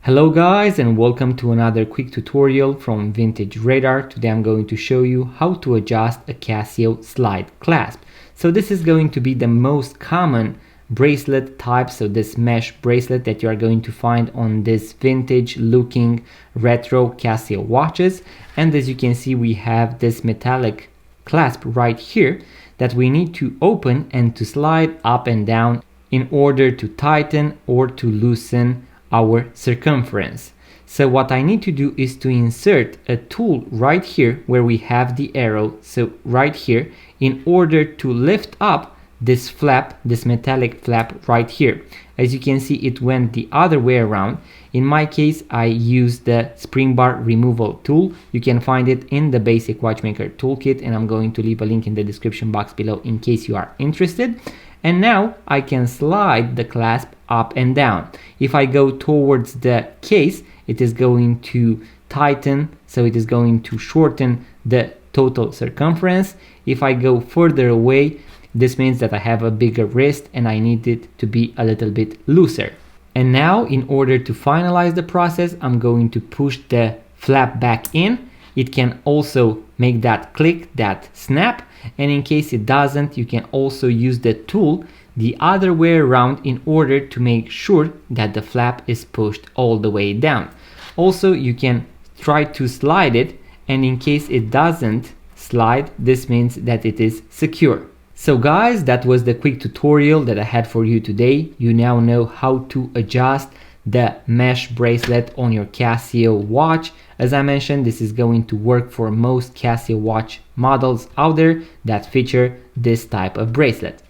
Hello guys, and welcome to another quick tutorial from Vintage Radar. Today I'm going to show you how to adjust a Casio slide clasp. So this is going to be the most common bracelet type, so this mesh bracelet that you are going to find on this vintage looking retro Casio watches. And as you can see, we have this metallic clasp right here that we need to open and to slide up and down in order to tighten or to loosen our circumference. So what I need to do is to insert a tool right here where we have the arrow, so right here, in order to lift up this flap, this metallic flap right here. As you can see, it went the other way around. In my case, I used the spring bar removal tool. You can find it in the basic watchmaker toolkit, and I'm going to leave a link in the description box below in case you are interested. And now I can slide the clasp up and down. If I go towards the case, it is going to tighten, so it is going to shorten the total circumference. If I go further away, this means that I have a bigger wrist and I need it to be a little bit looser. And now, in order to finalize the process, I'm going to push the flap back in. It can also make that click, that snap, and in case it doesn't, you can also use the tool the other way around in order to make sure that the flap is pushed all the way down. Also, you can try to slide it, and in case it doesn't slide, this means that it is secure. So guys, that was the quick tutorial that I had for you today. You now know how to adjust the mesh bracelet on your Casio watch. As I mentioned, this is going to work for most Casio watch models out there that feature this type of bracelet.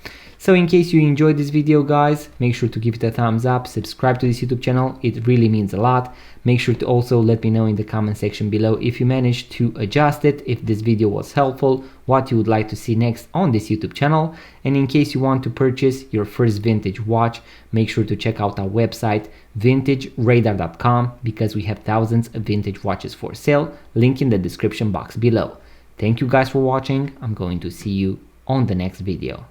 So in case you enjoyed this video guys, make sure to give it a thumbs up, subscribe to this YouTube channel, it really means a lot. Make sure to also let me know in the comment section below if you managed to adjust it, if this video was helpful, what you would like to see next on this YouTube channel. And in case you want to purchase your first vintage watch, make sure to check out our website vintageradar.com because we have thousands of vintage watches for sale, link in the description box below. Thank you guys for watching. I'm going to see you on the next video.